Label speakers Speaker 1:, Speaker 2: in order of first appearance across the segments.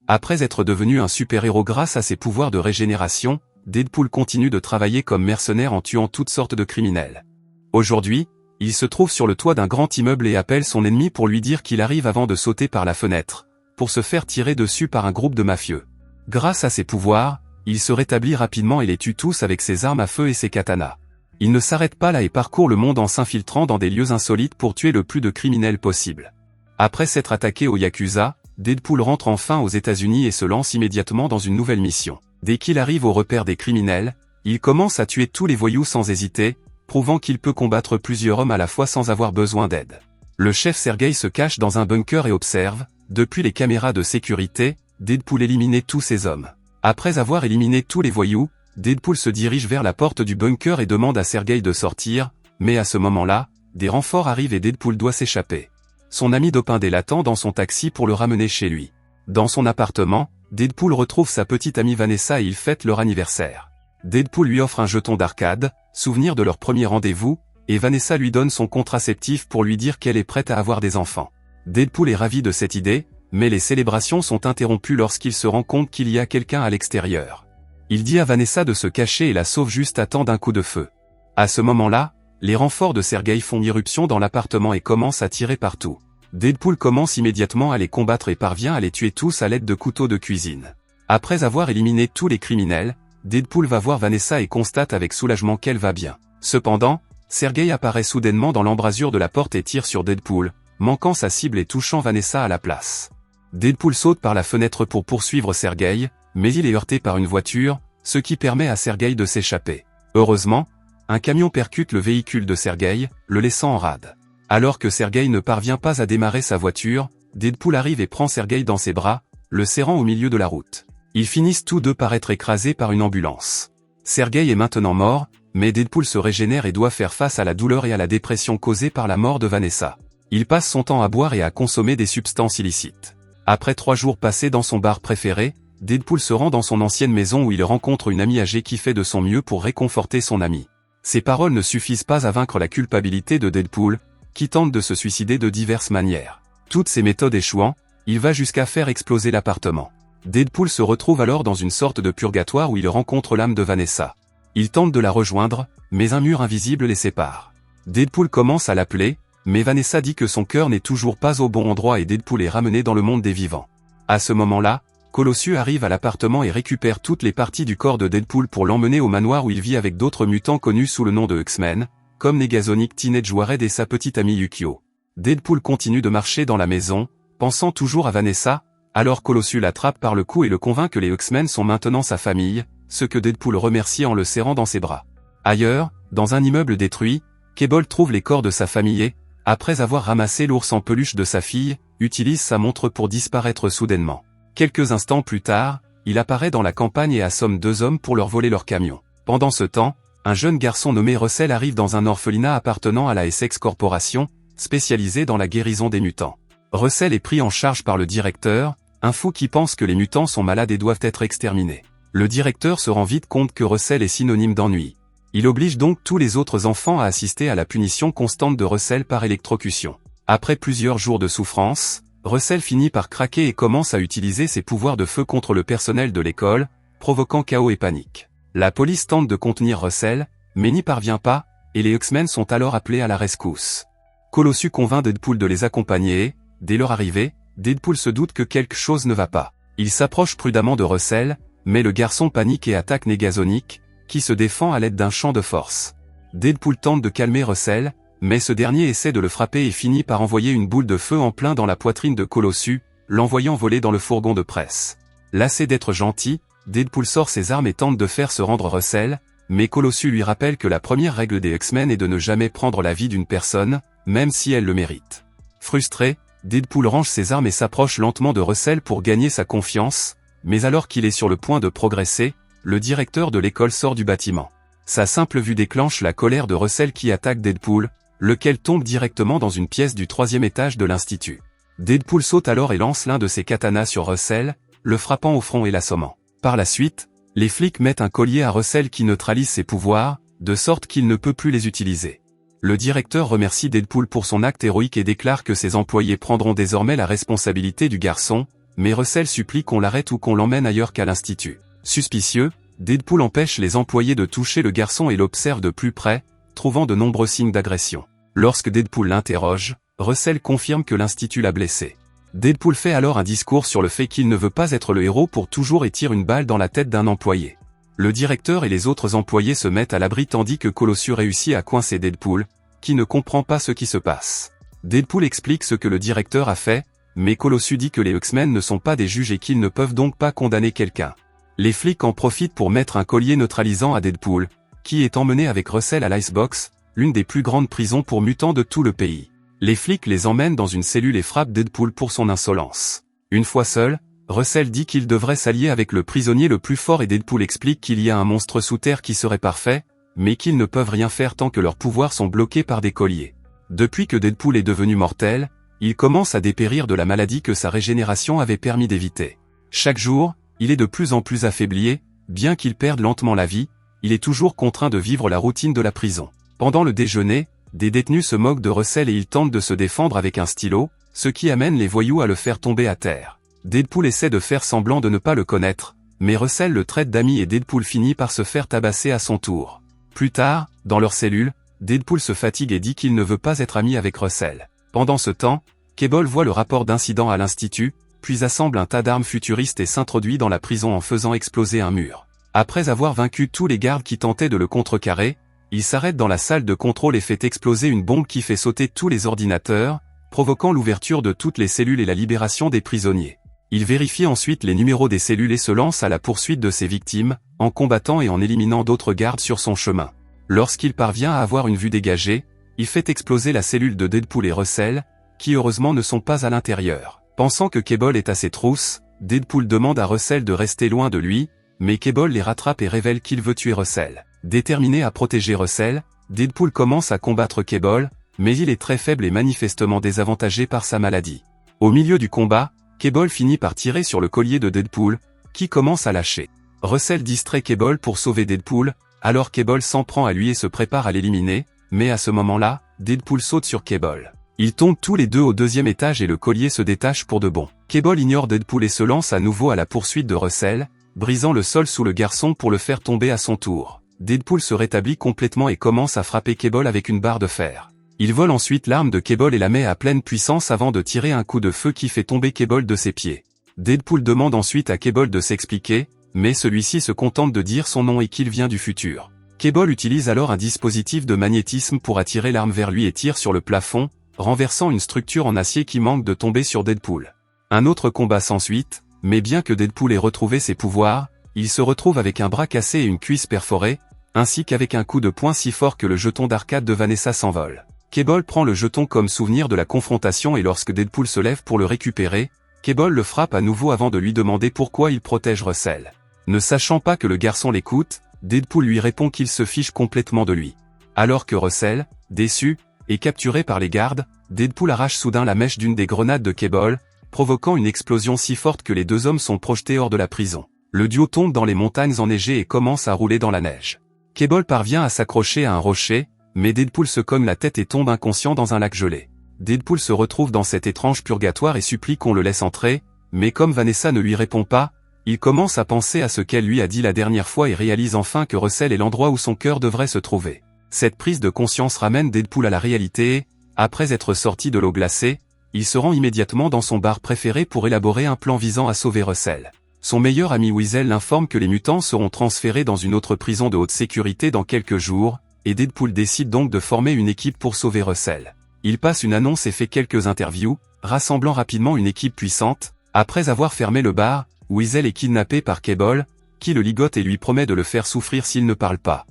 Speaker 1: Après être devenu un super-héros grâce à ses pouvoirs de régénération, Deadpool continue de travailler comme mercenaire en tuant toutes sortes de criminels. Aujourd'hui, il se trouve sur le toit d'un grand immeuble et appelle son ennemi pour lui dire qu'il arrive avant de sauter par la fenêtre, pour se faire tirer dessus par un groupe de mafieux. Grâce à ses pouvoirs, il se rétablit rapidement et les tue tous avec ses armes à feu et ses katanas. Il ne s'arrête pas là et parcourt le monde en s'infiltrant dans des lieux insolites pour tuer le plus de criminels possible. Après s'être attaqué au Yakuza, Deadpool rentre enfin aux États-Unis et se lance immédiatement dans une nouvelle mission. Dès qu'il arrive au repère des criminels, il commence à tuer tous les voyous sans hésiter, prouvant qu'il peut combattre plusieurs hommes à la fois sans avoir besoin d'aide. Le chef Sergei se cache dans un bunker et observe, depuis les caméras de sécurité, Deadpool éliminer tous ces hommes. Après avoir éliminé tous les voyous, Deadpool se dirige vers la porte du bunker et demande à Sergei de sortir, mais à ce moment-là, des renforts arrivent et Deadpool doit s'échapper. Son ami Dopindé l'attend dans son taxi pour le ramener chez lui. Dans son appartement, Deadpool retrouve sa petite amie Vanessa et ils fêtent leur anniversaire. Deadpool lui offre un jeton d'arcade, souvenir de leur premier rendez-vous, et Vanessa lui donne son contraceptif pour lui dire qu'elle est prête à avoir des enfants. Deadpool est ravi de cette idée, mais les célébrations sont interrompues lorsqu'il se rend compte qu'il y a quelqu'un à l'extérieur. Il dit à Vanessa de se cacher et la sauve juste à temps d'un coup de feu. À ce moment-là, les renforts de Sergei font irruption dans l'appartement et commencent à tirer partout. Deadpool commence immédiatement à les combattre et parvient à les tuer tous à l'aide de couteaux de cuisine. Après avoir éliminé tous les criminels, Deadpool va voir Vanessa et constate avec soulagement qu'elle va bien. Cependant, Sergei apparaît soudainement dans l'embrasure de la porte et tire sur Deadpool, manquant sa cible et touchant Vanessa à la place. Deadpool saute par la fenêtre pour poursuivre Sergei, mais il est heurté par une voiture, ce qui permet à Sergei de s'échapper. Heureusement, un camion percute le véhicule de Sergei, le laissant en rade. Alors que Sergei ne parvient pas à démarrer sa voiture, Deadpool arrive et prend Sergei dans ses bras, le serrant au milieu de la route. Ils finissent tous deux par être écrasés par une ambulance. Sergei est maintenant mort, mais Deadpool se régénère et doit faire face à la douleur et à la dépression causée par la mort de Vanessa. Il passe son temps à boire et à consommer des substances illicites. Après 3 jours passés dans son bar préféré, Deadpool se rend dans son ancienne maison où il rencontre une amie âgée qui fait de son mieux pour réconforter son ami. Ces paroles ne suffisent pas à vaincre la culpabilité de Deadpool, qui tente de se suicider de diverses manières. Toutes ces méthodes échouant, il va jusqu'à faire exploser l'appartement. Deadpool se retrouve alors dans une sorte de purgatoire où il rencontre l'âme de Vanessa. Il tente de la rejoindre, mais un mur invisible les sépare. Deadpool commence à l'appeler, mais Vanessa dit que son cœur n'est toujours pas au bon endroit et Deadpool est ramené dans le monde des vivants. À ce moment-là, Colossus arrive à l'appartement et récupère toutes les parties du corps de Deadpool pour l'emmener au manoir où il vit avec d'autres mutants connus sous le nom de X-Men, comme Negasonic, Teenage Warhead et sa petite amie Yukio. Deadpool continue de marcher dans la maison, pensant toujours à Vanessa, alors Colossus l'attrape par le cou et le convainc que les X-Men sont maintenant sa famille, ce que Deadpool remercie en le serrant dans ses bras. Ailleurs, dans un immeuble détruit, Cable trouve les corps de sa famille et, après avoir ramassé l'ours en peluche de sa fille, utilise sa montre pour disparaître soudainement. Quelques instants plus tard, il apparaît dans la campagne et assomme 2 hommes pour leur voler leur camion. Pendant ce temps, un jeune garçon nommé Russell arrive dans un orphelinat appartenant à la Essex Corporation, spécialisée dans la guérison des mutants. Russell est pris en charge par le directeur, un fou qui pense que les mutants sont malades et doivent être exterminés. Le directeur se rend vite compte que Russell est synonyme d'ennui. Il oblige donc tous les autres enfants à assister à la punition constante de Russell par électrocution. Après plusieurs jours de souffrance, Russell finit par craquer et commence à utiliser ses pouvoirs de feu contre le personnel de l'école, provoquant chaos et panique. La police tente de contenir Russell, mais n'y parvient pas, et les X-Men sont alors appelés à la rescousse. Colossus convainc Deadpool de les accompagner et, dès leur arrivée, Deadpool se doute que quelque chose ne va pas. Il s'approche prudemment de Russell, mais le garçon panique et attaque Negasonic, qui se défend à l'aide d'un champ de force. Deadpool tente de calmer Russell, mais ce dernier essaie de le frapper et finit par envoyer une boule de feu en plein dans la poitrine de Colossus, l'envoyant voler dans le fourgon de presse. Lassé d'être gentil, Deadpool sort ses armes et tente de faire se rendre Russell, mais Colossus lui rappelle que la première règle des X-Men est de ne jamais prendre la vie d'une personne, même si elle le mérite. Frustré, Deadpool range ses armes et s'approche lentement de Russell pour gagner sa confiance, mais alors qu'il est sur le point de progresser, le directeur de l'école sort du bâtiment. Sa simple vue déclenche la colère de Russell qui attaque Deadpool, lequel tombe directement dans une pièce du 3e étage de l'institut. Deadpool saute alors et lance l'un de ses katanas sur Russell, le frappant au front et l'assommant. Par la suite, les flics mettent un collier à Russell qui neutralise ses pouvoirs, de sorte qu'il ne peut plus les utiliser. Le directeur remercie Deadpool pour son acte héroïque et déclare que ses employés prendront désormais la responsabilité du garçon, mais Russell supplie qu'on l'arrête ou qu'on l'emmène ailleurs qu'à l'institut. Suspicieux, Deadpool empêche les employés de toucher le garçon et l'observe de plus près, trouvant de nombreux signes d'agression. Lorsque Deadpool l'interroge, Russell confirme que l'institut l'a blessé. Deadpool fait alors un discours sur le fait qu'il ne veut pas être le héros pour toujours et tire une balle dans la tête d'un employé. Le directeur et les autres employés se mettent à l'abri tandis que Colossus réussit à coincer Deadpool, qui ne comprend pas ce qui se passe. Deadpool explique ce que le directeur a fait, mais Colossus dit que les X-Men ne sont pas des juges et qu'ils ne peuvent donc pas condamner quelqu'un. Les flics en profitent pour mettre un collier neutralisant à Deadpool, qui est emmené avec Russell à l'Icebox, l'une des plus grandes prisons pour mutants de tout le pays. Les flics les emmènent dans une cellule et frappent Deadpool pour son insolence. Une fois seul, Russell dit qu'il devrait s'allier avec le prisonnier le plus fort et Deadpool explique qu'il y a un monstre sous terre qui serait parfait, mais qu'ils ne peuvent rien faire tant que leurs pouvoirs sont bloqués par des colliers. Depuis que Deadpool est devenu mortel, il commence à dépérir de la maladie que sa régénération avait permis d'éviter. Chaque jour, il est de plus en plus affaibli, bien qu'il perde lentement la vie, il est toujours contraint de vivre la routine de la prison. Pendant le déjeuner, des détenus se moquent de Russell et il tente de se défendre avec un stylo, ce qui amène les voyous à le faire tomber à terre. Deadpool essaie de faire semblant de ne pas le connaître, mais Russell le traite d'ami et Deadpool finit par se faire tabasser à son tour. Plus tard, dans leur cellule, Deadpool se fatigue et dit qu'il ne veut pas être ami avec Russell. Pendant ce temps, Cable voit le rapport d'incident à l'institut, puis assemble un tas d'armes futuristes et s'introduit dans la prison en faisant exploser un mur. Après avoir vaincu tous les gardes qui tentaient de le contrecarrer, il s'arrête dans la salle de contrôle et fait exploser une bombe qui fait sauter tous les ordinateurs, provoquant l'ouverture de toutes les cellules et la libération des prisonniers. Il vérifie ensuite les numéros des cellules et se lance à la poursuite de ses victimes, en combattant et en éliminant d'autres gardes sur son chemin. Lorsqu'il parvient à avoir une vue dégagée, il fait exploser la cellule de Deadpool et Russell, qui heureusement ne sont pas à l'intérieur. Pensant que Cable est à ses trousses, Deadpool demande à Russell de rester loin de lui, mais Cable les rattrape et révèle qu'il veut tuer Russell. Déterminé à protéger Russell, Deadpool commence à combattre Cable, mais il est très faible et manifestement désavantagé par sa maladie. Au milieu du combat, Cable finit par tirer sur le collier de Deadpool, qui commence à lâcher. Russell distrait Cable pour sauver Deadpool, alors Cable s'en prend à lui et se prépare à l'éliminer, mais à ce moment-là, Deadpool saute sur Cable. Ils tombent tous les deux au deuxième étage et le collier se détache pour de bon. Cable ignore Deadpool et se lance à nouveau à la poursuite de Russell, brisant le sol sous le garçon pour le faire tomber à son tour. Deadpool se rétablit complètement et commence à frapper Cable avec une barre de fer. Il vole ensuite l'arme de Cable et la met à pleine puissance avant de tirer un coup de feu qui fait tomber Cable de ses pieds. Deadpool demande ensuite à Cable de s'expliquer, mais celui-ci se contente de dire son nom et qu'il vient du futur. Cable utilise alors un dispositif de magnétisme pour attirer l'arme vers lui et tire sur le plafond, renversant une structure en acier qui manque de tomber sur Deadpool. Un autre combat s'ensuit, mais bien que Deadpool ait retrouvé ses pouvoirs, il se retrouve avec un bras cassé et une cuisse perforée, ainsi qu'avec un coup de poing si fort que le jeton d'arcade de Vanessa s'envole. Cable prend le jeton comme souvenir de la confrontation et lorsque Deadpool se lève pour le récupérer, Cable le frappe à nouveau avant de lui demander pourquoi il protège Russell. Ne sachant pas que le garçon l'écoute, Deadpool lui répond qu'il se fiche complètement de lui. Alors que Russell, déçu, est capturé par les gardes, Deadpool arrache soudain la mèche d'une des grenades de Cable, provoquant une explosion si forte que les deux hommes sont projetés hors de la prison. Le duo tombe dans les montagnes enneigées et commence à rouler dans la neige. Cable parvient à s'accrocher à un rocher, mais Deadpool se cogne la tête et tombe inconscient dans un lac gelé. Deadpool se retrouve dans cet étrange purgatoire et supplie qu'on le laisse entrer, mais comme Vanessa ne lui répond pas, il commence à penser à ce qu'elle lui a dit la dernière fois et réalise enfin que Russell est l'endroit où son cœur devrait se trouver. Cette prise de conscience ramène Deadpool à la réalité et, après être sorti de l'eau glacée, il se rend immédiatement dans son bar préféré pour élaborer un plan visant à sauver Russell. Son meilleur ami Weasel l'informe que les mutants seront transférés dans une autre prison de haute sécurité dans quelques jours, et Deadpool décide donc de former une équipe pour sauver Russell. Il passe une annonce et fait quelques interviews, rassemblant rapidement une équipe puissante. Après avoir fermé le bar, Weasel est kidnappé par Cable, qui le ligote et lui promet de le faire souffrir s'il ne parle pas.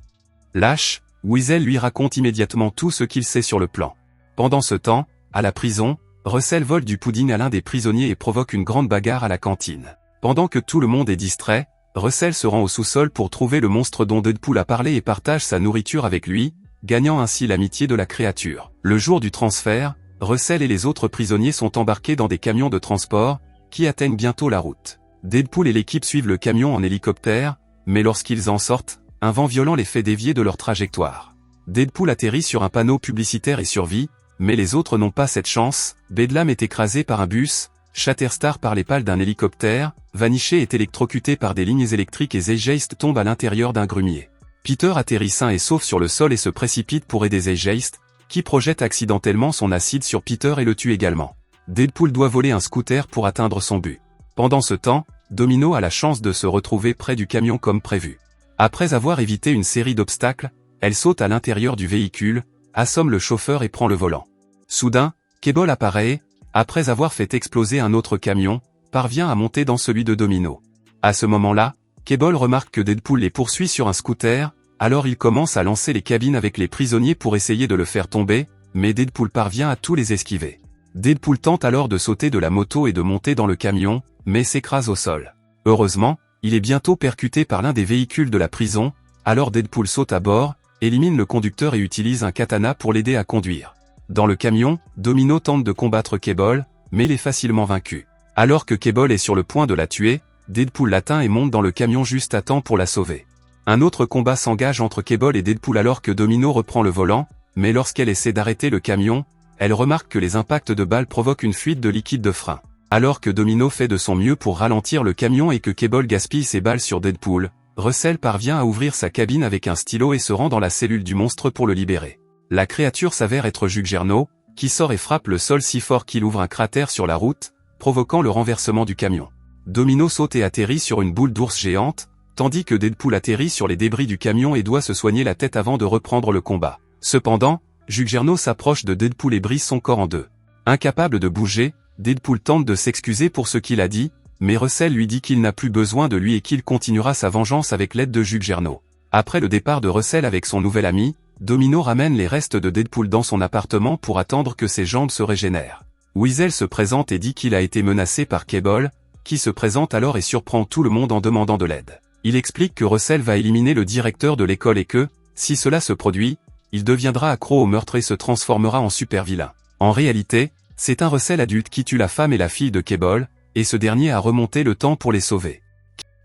Speaker 1: Lâche, Weasel lui raconte immédiatement tout ce qu'il sait sur le plan. Pendant ce temps, à la prison, Russell vole du pudding à l'un des prisonniers et provoque une grande bagarre à la cantine. Pendant que tout le monde est distrait, Russell se rend au sous-sol pour trouver le monstre dont Deadpool a parlé et partage sa nourriture avec lui, gagnant ainsi l'amitié de la créature. Le jour du transfert, Russell et les autres prisonniers sont embarqués dans des camions de transport, qui atteignent bientôt la route. Deadpool et l'équipe suivent le camion en hélicoptère, mais lorsqu'ils en sortent, un vent violent les fait dévier de leur trajectoire. Deadpool atterrit sur un panneau publicitaire et survit, mais les autres n'ont pas cette chance. Bedlam est écrasé par un bus, Shatterstar par les pales d'un hélicoptère, Vanisher est électrocuté par des lignes électriques et Zeitgeist tombe à l'intérieur d'un grumier. Peter atterrit sain et sauf sur le sol et se précipite pour aider Zeitgeist, qui projette accidentellement son acide sur Peter et le tue également. Deadpool doit voler un scooter pour atteindre son but. Pendant ce temps, Domino a la chance de se retrouver près du camion comme prévu. Après avoir évité une série d'obstacles, elle saute à l'intérieur du véhicule, assomme le chauffeur et prend le volant. Soudain, Cable apparaît, après avoir fait exploser un autre camion, parvient à monter dans celui de Domino. À ce moment-là, Cable remarque que Deadpool les poursuit sur un scooter, alors il commence à lancer les cabines avec les prisonniers pour essayer de le faire tomber, mais Deadpool parvient à tous les esquiver. Deadpool tente alors de sauter de la moto et de monter dans le camion, mais s'écrase au sol. Heureusement, il est bientôt percuté par l'un des véhicules de la prison, alors Deadpool saute à bord, élimine le conducteur et utilise un katana pour l'aider à conduire. Dans le camion, Domino tente de combattre Cable, mais il est facilement vaincu. Alors que Cable est sur le point de la tuer, Deadpool l'atteint et monte dans le camion juste à temps pour la sauver. Un autre combat s'engage entre Cable et Deadpool alors que Domino reprend le volant, mais lorsqu'elle essaie d'arrêter le camion, elle remarque que les impacts de balles provoquent une fuite de liquide de frein. Alors que Domino fait de son mieux pour ralentir le camion et que Cable gaspille ses balles sur Deadpool, Russell parvient à ouvrir sa cabine avec un stylo et se rend dans la cellule du monstre pour le libérer. La créature s'avère être Juggernaut, qui sort et frappe le sol si fort qu'il ouvre un cratère sur la route, provoquant le renversement du camion. Domino saute et atterrit sur une boule d'ours géante, tandis que Deadpool atterrit sur les débris du camion et doit se soigner la tête avant de reprendre le combat. Cependant, Juggernaut s'approche de Deadpool et brise son corps en deux. Incapable de bouger, Deadpool tente de s'excuser pour ce qu'il a dit, mais Russell lui dit qu'il n'a plus besoin de lui et qu'il continuera sa vengeance avec l'aide de Juggernaut. Après le départ de Russell avec son nouvel ami, Domino ramène les restes de Deadpool dans son appartement pour attendre que ses jambes se régénèrent. Weasel se présente et dit qu'il a été menacé par Cable, qui se présente alors et surprend tout le monde en demandant de l'aide. Il explique que Russell va éliminer le directeur de l'école et que, si cela se produit, il deviendra accro au meurtre et se transformera en super vilain. En réalité, c'est un Russell adulte qui tue la femme et la fille de Cable, et ce dernier a remonté le temps pour les sauver.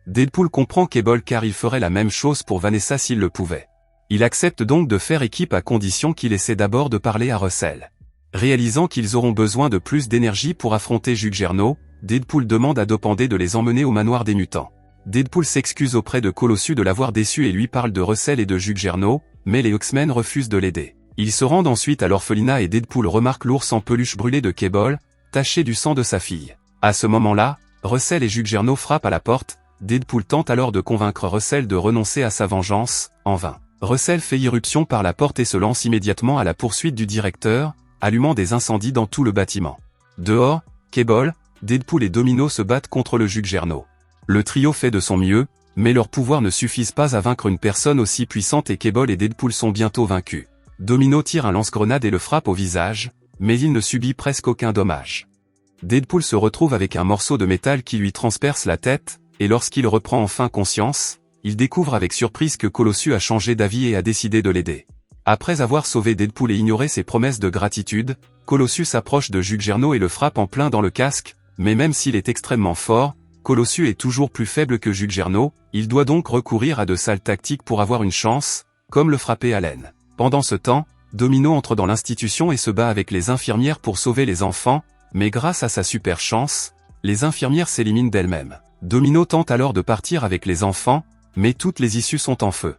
Speaker 1: Deadpool comprend Cable car il ferait la même chose pour Vanessa s'il le pouvait. Il accepte donc de faire équipe à condition qu'il essaie d'abord de parler à Russell. Réalisant qu'ils auront besoin de plus d'énergie pour affronter Juggernaut, Deadpool demande à Dopendé de les emmener au manoir des mutants. Deadpool s'excuse auprès de Colossus de l'avoir déçu et lui parle de Russell et de Juggernaut, mais les X-Men refusent de l'aider. Ils se rendent ensuite à l'orphelinat et Deadpool remarque l'ours en peluche brûlé de Cable, taché du sang de sa fille. À ce moment-là, Russell et Juggernaut frappent à la porte, Deadpool tente alors de convaincre Russell de renoncer à sa vengeance, en vain. Russell fait irruption par la porte et se lance immédiatement à la poursuite du directeur, allumant des incendies dans tout le bâtiment. Dehors, Cable, Deadpool et Domino se battent contre le Juggernaut. Le trio fait de son mieux, mais leurs pouvoirs ne suffisent pas à vaincre une personne aussi puissante et Cable et Deadpool sont bientôt vaincus. Domino tire un lance-grenade et le frappe au visage, mais il ne subit presque aucun dommage. Deadpool se retrouve avec un morceau de métal qui lui transperce la tête, et lorsqu'il reprend enfin conscience, il découvre avec surprise que Colossus a changé d'avis et a décidé de l'aider. Après avoir sauvé Deadpool et ignoré ses promesses de gratitude, Colossus s'approche de Juggernaut et le frappe en plein dans le casque, mais même s'il est extrêmement fort, Colossus est toujours plus faible que Juggernaut, il doit donc recourir à de sales tactiques pour avoir une chance, comme le frapper à l'aine. Pendant ce temps, Domino entre dans l'institution et se bat avec les infirmières pour sauver les enfants, mais grâce à sa super chance, les infirmières s'éliminent d'elles-mêmes. Domino tente alors de partir avec les enfants, mais toutes les issues sont en feu.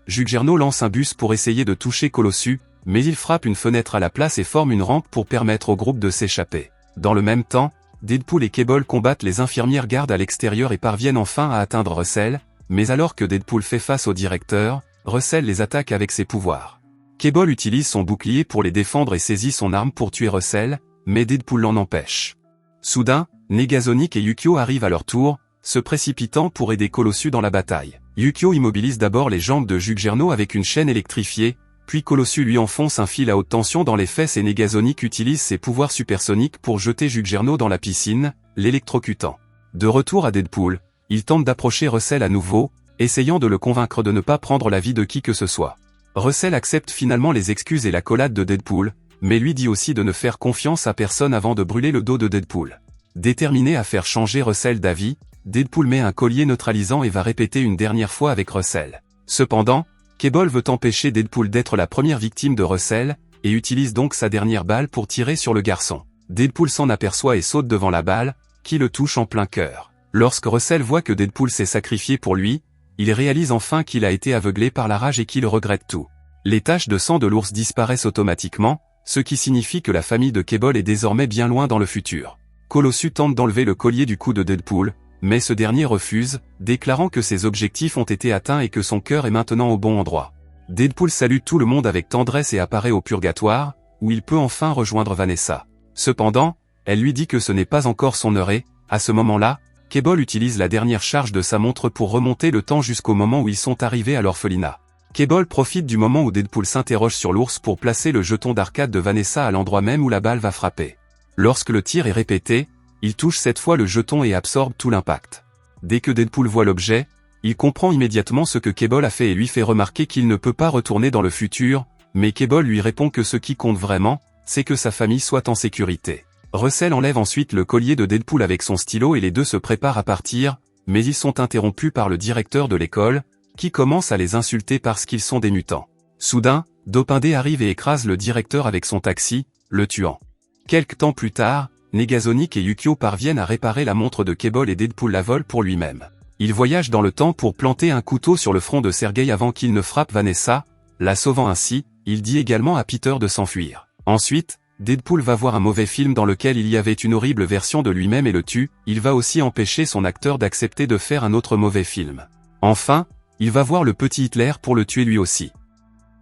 Speaker 1: Juggernaut lance un bus pour essayer de toucher Colossus, mais il frappe une fenêtre à la place et forme une rampe pour permettre au groupe de s'échapper. Dans le même temps, Deadpool et Cable combattent les infirmières gardes à l'extérieur et parviennent enfin à atteindre Russell, mais alors que Deadpool fait face au directeur, Russell les attaque avec ses pouvoirs. Cable utilise son bouclier pour les défendre et saisit son arme pour tuer Russell, mais Deadpool l'en empêche. Soudain, Negasonic et Yukio arrivent à leur tour, se précipitant pour aider Colossus dans la bataille. Yukio immobilise d'abord les jambes de Juggernaut avec une chaîne électrifiée, puis Colossus lui enfonce un fil à haute tension dans les fesses et Negasonic utilise ses pouvoirs supersoniques pour jeter Juggernaut dans la piscine, l'électrocutant. De retour à Deadpool, il tente d'approcher Russell à nouveau, essayant de le convaincre de ne pas prendre la vie de qui que ce soit. Russell accepte finalement les excuses et l'accolade de Deadpool, mais lui dit aussi de ne faire confiance à personne avant de brûler le dos de Deadpool. Déterminé à faire changer Russell d'avis, Deadpool met un collier neutralisant et va répéter une dernière fois avec Russell. Cependant, Cable veut empêcher Deadpool d'être la première victime de Russell, et utilise donc sa dernière balle pour tirer sur le garçon. Deadpool s'en aperçoit et saute devant la balle, qui le touche en plein cœur. Lorsque Russell voit que Deadpool s'est sacrifié pour lui, il réalise enfin qu'il a été aveuglé par la rage et qu'il regrette tout. Les taches de sang de l'ours disparaissent automatiquement, ce qui signifie que la famille de Cable est désormais bien loin dans le futur. Colossus tente d'enlever le collier du cou de Deadpool, mais ce dernier refuse, déclarant que ses objectifs ont été atteints et que son cœur est maintenant au bon endroit. Deadpool salue tout le monde avec tendresse et apparaît au purgatoire, où il peut enfin rejoindre Vanessa. Cependant, elle lui dit que ce n'est pas encore son heure et, à ce moment-là, Cable utilise la dernière charge de sa montre pour remonter le temps jusqu'au moment où ils sont arrivés à l'orphelinat. Cable profite du moment où Deadpool s'interroge sur l'ours pour placer le jeton d'arcade de Vanessa à l'endroit même où la balle va frapper. Lorsque le tir est répété, il touche cette fois le jeton et absorbe tout l'impact. Dès que Deadpool voit l'objet, il comprend immédiatement ce que Cable a fait et lui fait remarquer qu'il ne peut pas retourner dans le futur, mais Cable lui répond que ce qui compte vraiment, c'est que sa famille soit en sécurité. Russell enlève ensuite le collier de Deadpool avec son stylo et les deux se préparent à partir, mais ils sont interrompus par le directeur de l'école, qui commence à les insulter parce qu'ils sont des mutants. Soudain, Dopindé arrive et écrase le directeur avec son taxi, le tuant. Quelque temps plus tard, Negasonic et Yukio parviennent à réparer la montre de Cable et Deadpool la vole pour lui-même. Il voyage dans le temps pour planter un couteau sur le front de Sergei avant qu'il ne frappe Vanessa, la sauvant ainsi. Il dit également à Peter de s'enfuir. Ensuite, Deadpool va voir un mauvais film dans lequel il y avait une horrible version de lui-même et le tue. Il va aussi empêcher son acteur d'accepter de faire un autre mauvais film. Enfin, il va voir le petit Hitler pour le tuer lui aussi.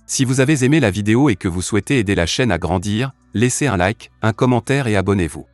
Speaker 1: Si vous avez aimé la vidéo et que vous souhaitez aider la chaîne à grandir, laissez un like, un commentaire et abonnez-vous.